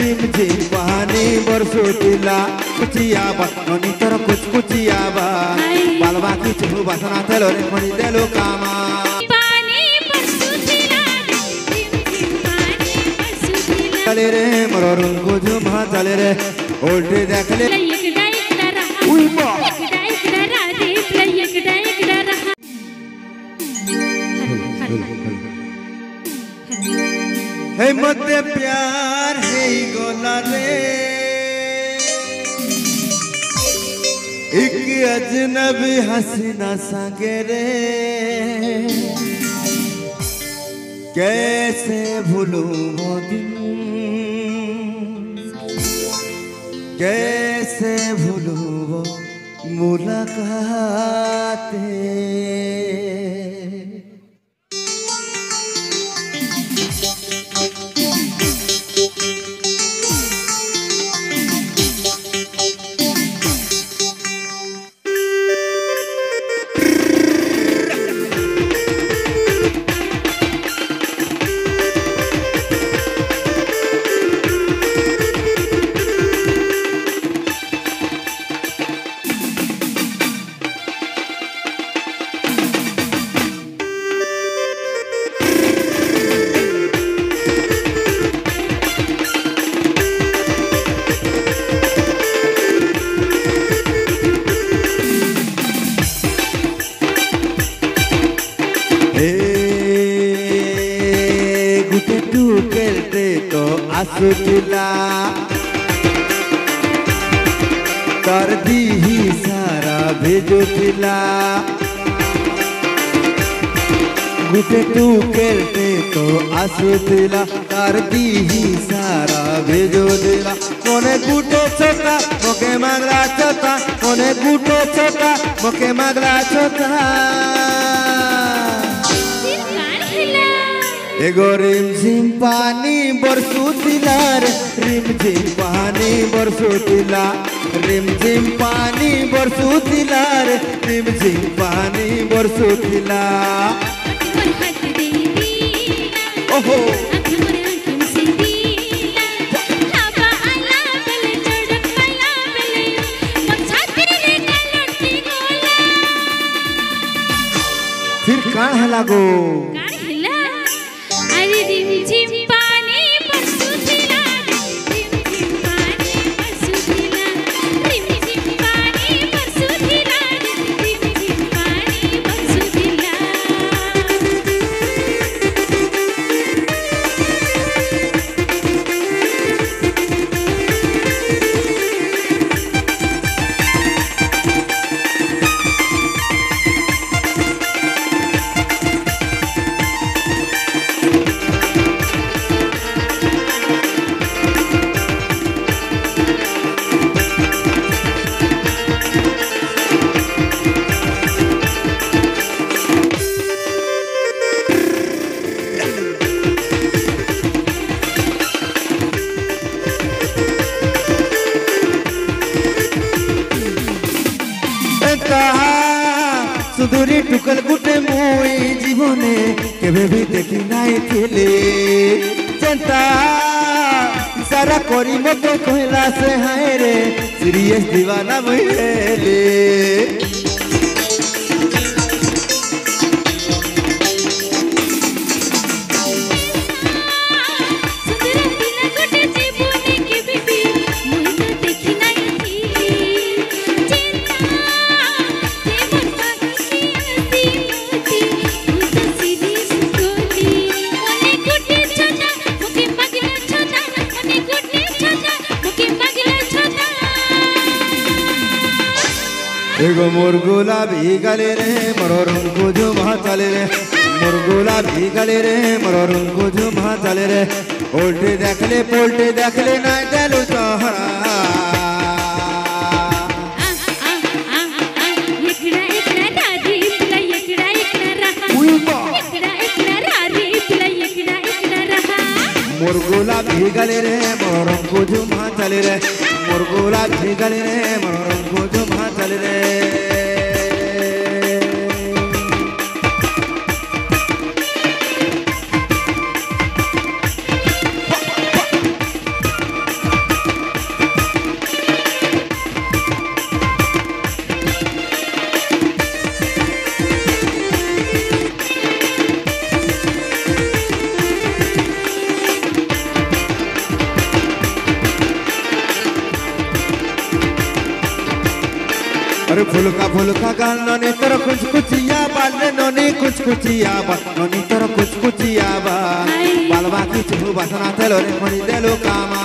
rim झिम पानी बरसुतिला कुचियाबा ननी तर कुछ कुचियाबा बालवा की चुहु बसना तेलो रे मणि देलो कामा चले रे मरोरुन को झुमा चले रे उल्टे देख ले हे मध्य प्यार है गोला रे एक अजनबी हसीना संगे रे कैसे भूलूं वो दिन कैसे भूलूं वो मुलाकातें गुटे तू केलते तो आसुतिला तर दी ही सारा भेजुतिला गुटे तू केलते तो आसुतिला तर दी ही सारा भेजुतिला कोने गुटे छोटा मोके मागला छोटा कोने गुटे छोटा मोके मागला छोटा एगो रिम झिम पानी बरसुतिला रे रिम झिम पानी बरसुतिला रिम झिम पानी बरसुतिला रे रिम झिम पानी बरसुतिला ओहो फिर कहाँ है लागो सुदूरी टुकल गुटे मुई जीवने केबे भी देखी नाई थिले चिंता सारा कोरी मते कहला से हाय रे सीरियस दीवाना भइले एगो मोर गुलाबी गले रे मोरो रंग झुमा चले रे मोर गुलाबी गले रे मोरो रंग झुमा चले रे उल्टे देखले ना देलु तोहरा मोर गुलाबी गले रे मोरो रंग झुमा चले रे मोर गुलाबी गले रे मोरो रंग झुमा चले रे अरे फुलका गाल ननी तोर कुछ कुचिया बाल ननी कुछ कुचिया बाल ननी तोर कुछ कुचिया बाल बाकी चुहु बसना तेलो रे खड़ी देलो कामा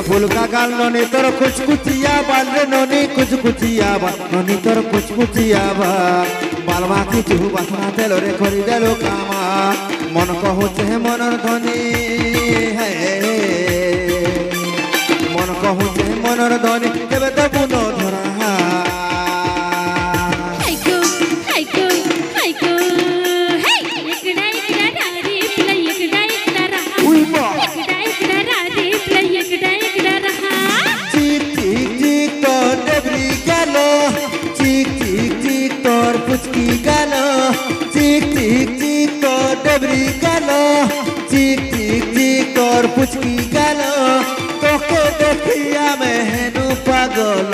फुलका गाल ननी तोर कुछ कुचिया बाल ननी कुछ कुचिया बाल ननी तोर कुछ कुचिया बाल बाकी चुहु बसना तेलो रे खड़ी देलो कामा मन कहुचे मनर धनी है मन कहुचे मनर धनी तेबे तो बुन धरा हाइको हाइको हाइको हे एकड़ा एकड़ा राधे प्ले एकड़ा एकड़ा रहा उइमा एकड़ा एकड़ा राधे प्ले एकड़ा एकड़ा रहा चिक चिक चिक तोर डबरी गालो चिक चिक चिक तोर पुचकी गालो चिक चिक चिक तोर डबरी गालो चिक चिक चिक तोर पुचकी गालो तोके देखिया मेहनु पागल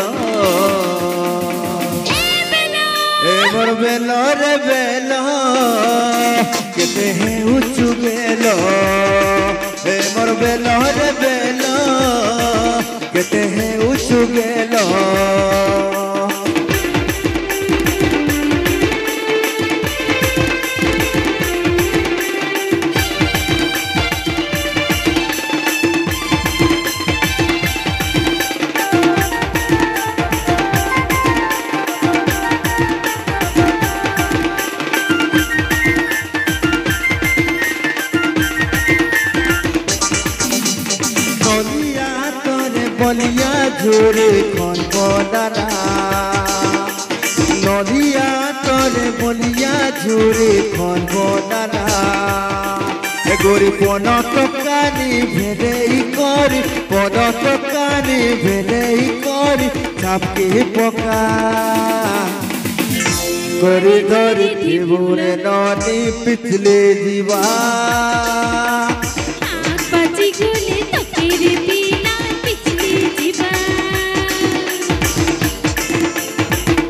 ए मोर बेलो रे बेलो केते है उचु बेलो ए मोर बेलो रे बेलो केते है उचु बेलो बलिया झोरे खन पडारा नदिया तोरे बलिया झोरे खन पडारा ए गोरी पन टकानी भेदेई करी पन टकानी भेदेई करी चापके पका करी धरी थिबुरे नदी पिछले जीवा बाजी गोले तो तेरे पीला पिछले जीवा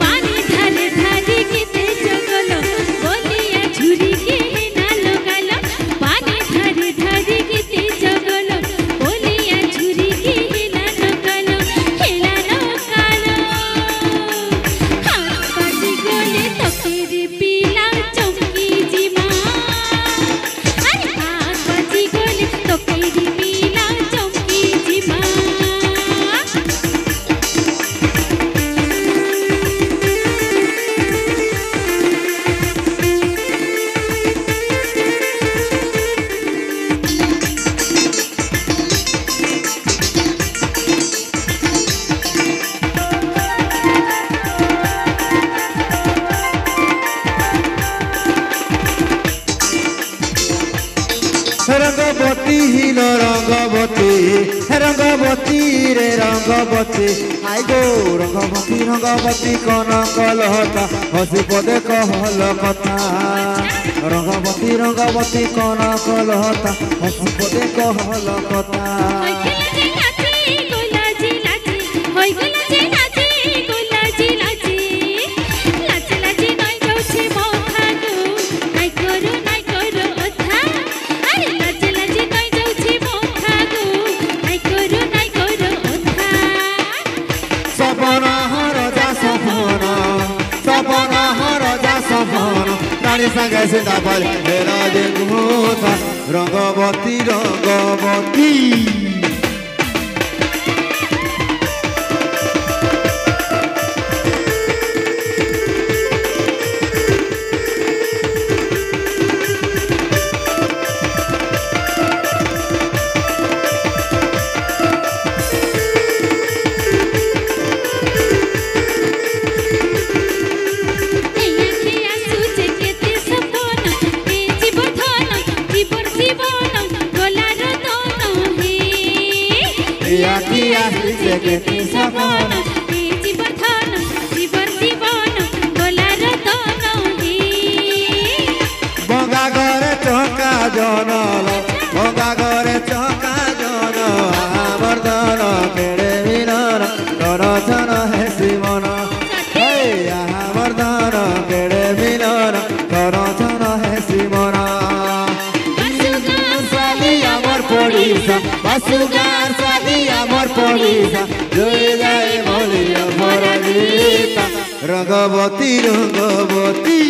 पानी ढाले ढाले किते जगलो बोलिया झुरी के नालो गालो पानी ढाले ढाले किते जगलो बोलिया झुरी के नालो गालो खेला नो कालो हाँ बाजी गोले तो तेरे पीला चौकी जीवा अरे हाँ बाजी गोले तो तेरी पीला चौकी जीवा रंगवती हिल रंगवती रे रंगवती आई गो रंगवती कन कलहता हसी पदे कहल कथा रंगवती कन कलहता हसी पदे कहल कथा संगे सीताफल हेरा देखा रंगवती रंगवती बंगा घरे चौका जनल बंगा घरे चौका जन आवर्धन केड़े मिलन दर्शन है शिवन आवर्धन केड़े मिलन दर्शन है शिवन बासुगार साली आमर पड़ीसा मनीषा जोड़े जाए मौलिया पराजिता रंगवती रंगवती